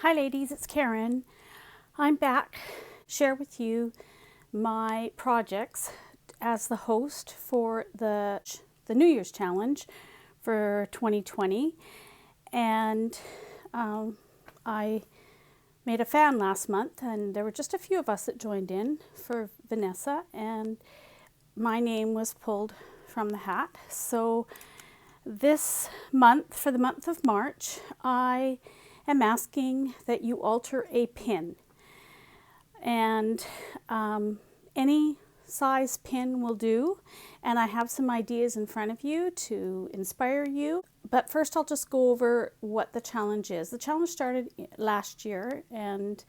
Hi ladies, it's Karen. I'm back to share with you my projects as the host for the New Year's Challenge for 2020. And I made a fan last month, and there were just a few of us that joined in for Vanessa, and my name was pulled from the hat. So this month, for the month of March, I am asking that you alter a pin, and any size pin will do, and I have some ideas in front of you to inspire you. But first I'll just go over what the challenge is. The challenge started last year, and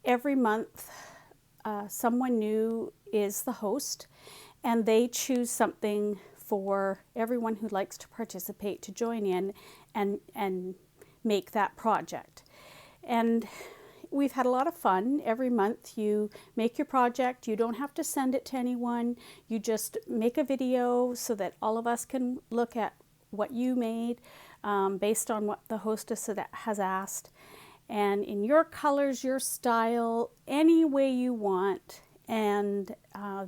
every month someone new is the host, and they choose something for everyone who likes to participate to join in and make that project. And we've had a lot of fun. Every month you make your project. You don't have to send it to anyone. You just make a video so that all of us can look at what you made based on what the hostess has asked, and in your colors, your style, any way you want. And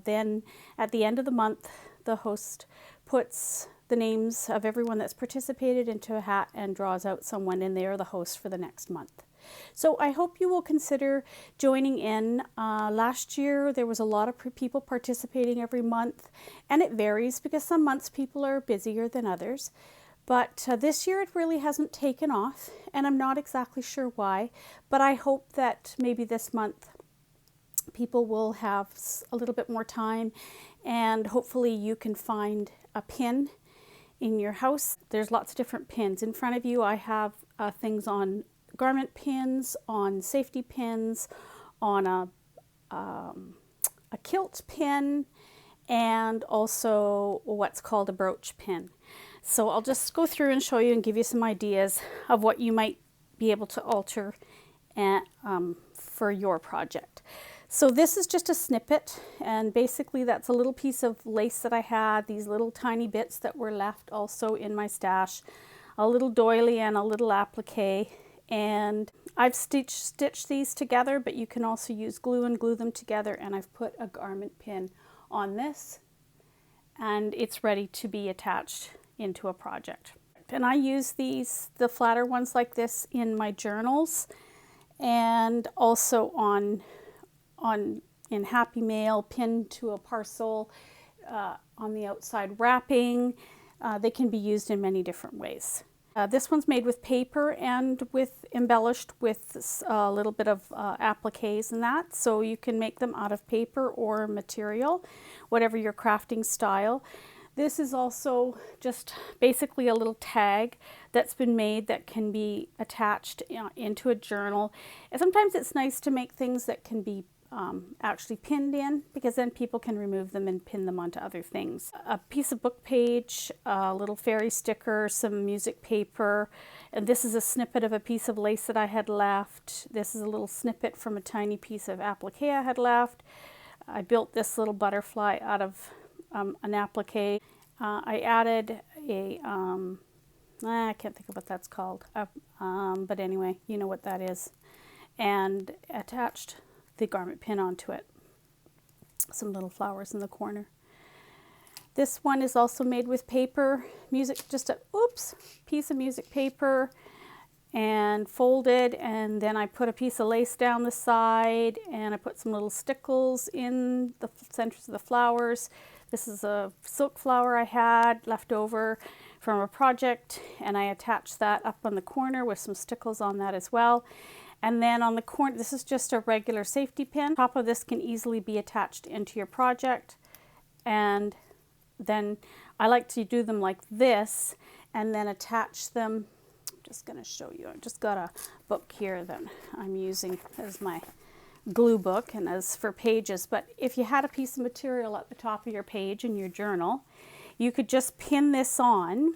then at the end of the month, the host puts the names of everyone that's participated into a hat and draws out someone, and they are the host for the next month. So I hope you will consider joining in. Last year there was a lot of people participating every month, and it varies because some months people are busier than others. But this year it really hasn't taken off, and I'm not exactly sure why, but I hope that maybe this month people will have a little bit more time, and hopefully you can find a pin in your house. There's lots of different pins. In front of you I have things on garment pins, on safety pins, on a kilt pin, and also what's called a brooch pin. So I'll just go through and show you and give you some ideas of what you might be able to alter for your project. So this is just a snippet, and basically that's a little piece of lace that I had, these little tiny bits that were left also in my stash, a little doily and a little applique, and I've stitched these together, but you can also use glue and glue them together, and I've put a garment pin on this, and it's ready to be attached into a project. And I use the flatter ones like this in my journals, and also in Happy Mail, pinned to a parcel, on the outside wrapping. They can be used in many different ways. This one's made with paper and embellished with a little bit of appliques and that, so you can make them out of paper or material, whatever your crafting style. This is also just basically a little tag that's been made that can be attached into a journal. And sometimes it's nice to make things that can be actually pinned in, because then people can remove them and pin them onto other things. A piece of book page, a little fairy sticker, some music paper, and this is a snippet of a piece of lace that I had left. This is a little snippet from a tiny piece of applique I had left. I built this little butterfly out of an applique. I added a, I can't think of what that's called, but anyway, you know what that is, and attached the garment pin onto it. Some little flowers in the corner. This one is also made with paper, just a piece of music paper, and folded, and then I put a piece of lace down the side, and I put some little stickles in the centers of the flowers. This is a silk flower I had left over from a project, and I attached that up on the corner with some stickles on that as well. And then on the corner, this is just a regular safety pin. Top of this can easily be attached into your project. And then I like to do them like this and then attach them. I'm just going to show you. I've just got a book here that I'm using as my glue book and as for pages. But if you had a piece of material at the top of your page in your journal, you could just pin this on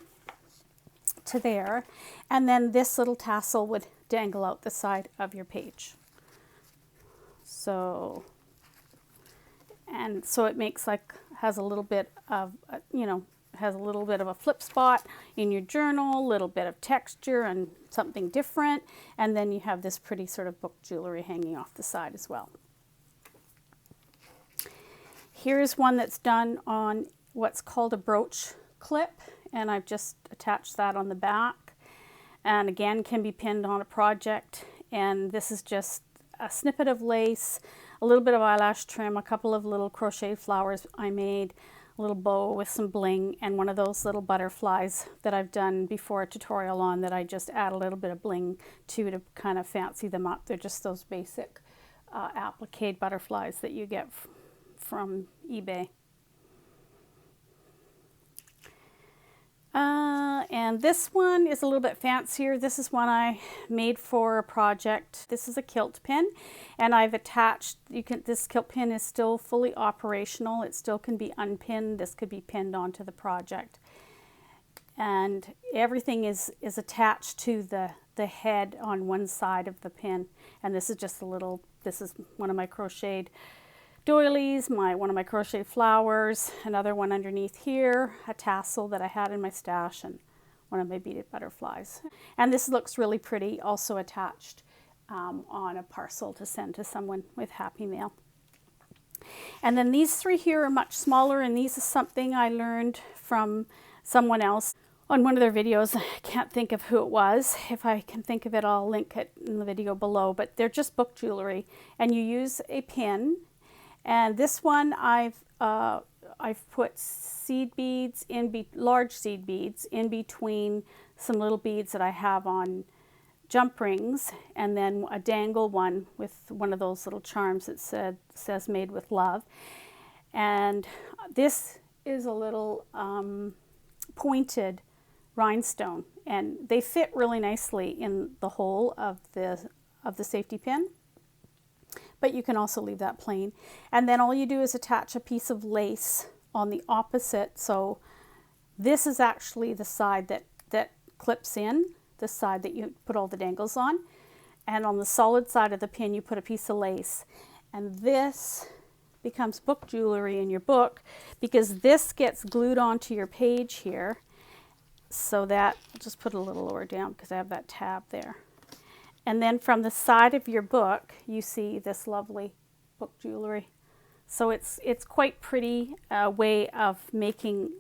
to there, and then this little tassel would dangle out the side of your page. So it makes has a little bit of, has a little bit of a flip spot in your journal, a little bit of texture and something different. And then you have this pretty sort of book jewelry hanging off the side as well. Here's one that's done on what's called a brooch clip, and I've just attached that on the back, and again can be pinned on a project. And this is just a snippet of lace, a little bit of eyelash trim, a couple of little crocheted flowers I made, a little bow with some bling, and one of those little butterflies that I've done before a tutorial on that I just add a little bit of bling to kind of fancy them up. They're just those basic applique butterflies that you get from eBay. And this one is a little bit fancier. This is one I made for a project. This is a kilt pin, and I've attached, this kilt pin is still fully operational. It still can be unpinned. This could be pinned onto the project. And everything is attached to the head on one side of the pin. And this is just a little, this is one of my crocheted doilies, one of my crocheted flowers, another one underneath here, a tassel that I had in my stash, and one of my beaded butterflies. And this looks really pretty, also attached on a parcel to send to someone with Happy Mail. And then these three here are much smaller, and these is something I learned from someone else on one of their videos. I can't think of who it was. If I can think of it, I'll link it in the video below, but they're just book jewelry, and you use a pin. And this one I've put seed beads large seed beads in between some little beads that I have on jump rings, and then a dangle one with one of those little charms that says made with love. And this is a little pointed rhinestone, and they fit really nicely in the hole of the safety pin. But you can also leave that plain. And then all you do is attach a piece of lace on the opposite. So this is actually the side that clips in, the side that you put all the dangles on. And on the solid side of the pin, you put a piece of lace. And this becomes book jewelry in your book, because this gets glued onto your page here. So that, I'll just put it a little lower down because I have that tab there. And then from the side of your book, you see this lovely book jewelry. So it's quite pretty way of making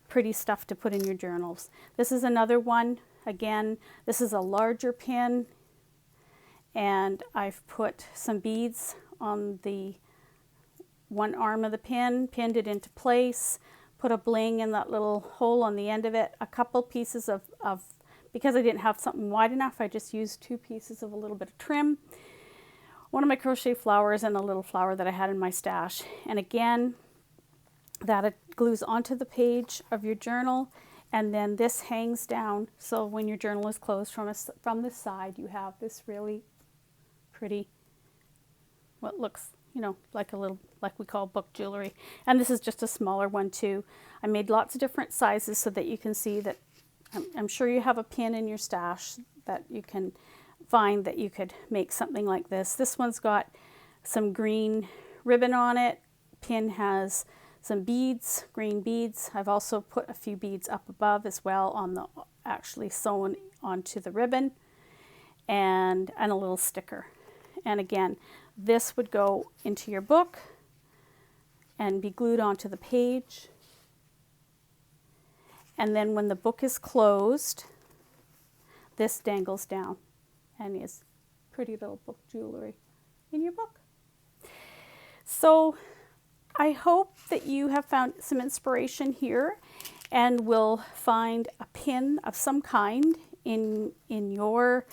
pretty stuff to put in your journals. This is another one. Again, this is a larger pin, and I've put some beads on the one arm of the pin, pinned it into place, put a bling in that little hole on the end of it, a couple pieces of because I didn't have something wide enough, I just used 2 pieces of a little bit of trim, one of my crochet flowers, and a little flower that I had in my stash. And again, that glues onto the page of your journal, and then this hangs down. So when your journal is closed from the side, you have this really pretty, what looks, you know, like a little, like we call book jewelry. And this is just a smaller one too. I made lots of different sizes so that you can see that I'm sure you have a pin in your stash that you can find that you could make something like this. This one's got some green ribbon on it. Pin has some beads, green beads. I've also put a few beads up above as well on the actually sewn onto the ribbon, and a little sticker. And again, this would go into your book and be glued onto the page. And then when the book is closed, this dangles down and is pretty little book jewelry in your book. So I hope that you have found some inspiration here and will find a pin of some kind in your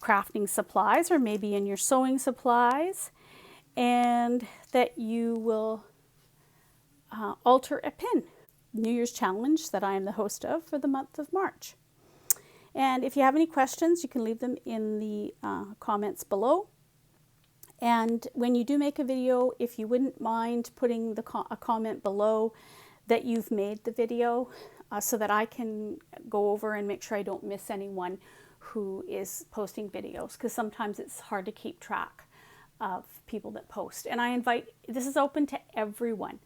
crafting supplies, or maybe in your sewing supplies, and that you will alter a pin. New Year's challenge that I am the host of for the month of March. And if you have any questions, you can leave them in the comments below. And when you do make a video, if you wouldn't mind putting a comment below that you've made the video, so that I can go over and make sure I don't miss anyone who is posting videos, because sometimes it's hard to keep track of people that post. And I invite, this is open to everyone.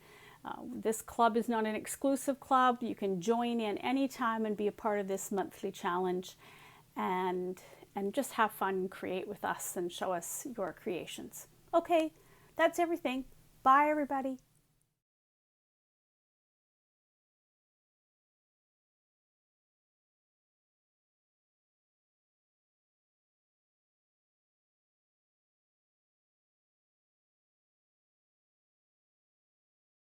This club is not an exclusive club. You can join in anytime and be a part of this monthly challenge and just have fun and create with us and show us your creations. Okay, that's everything. Bye, everybody.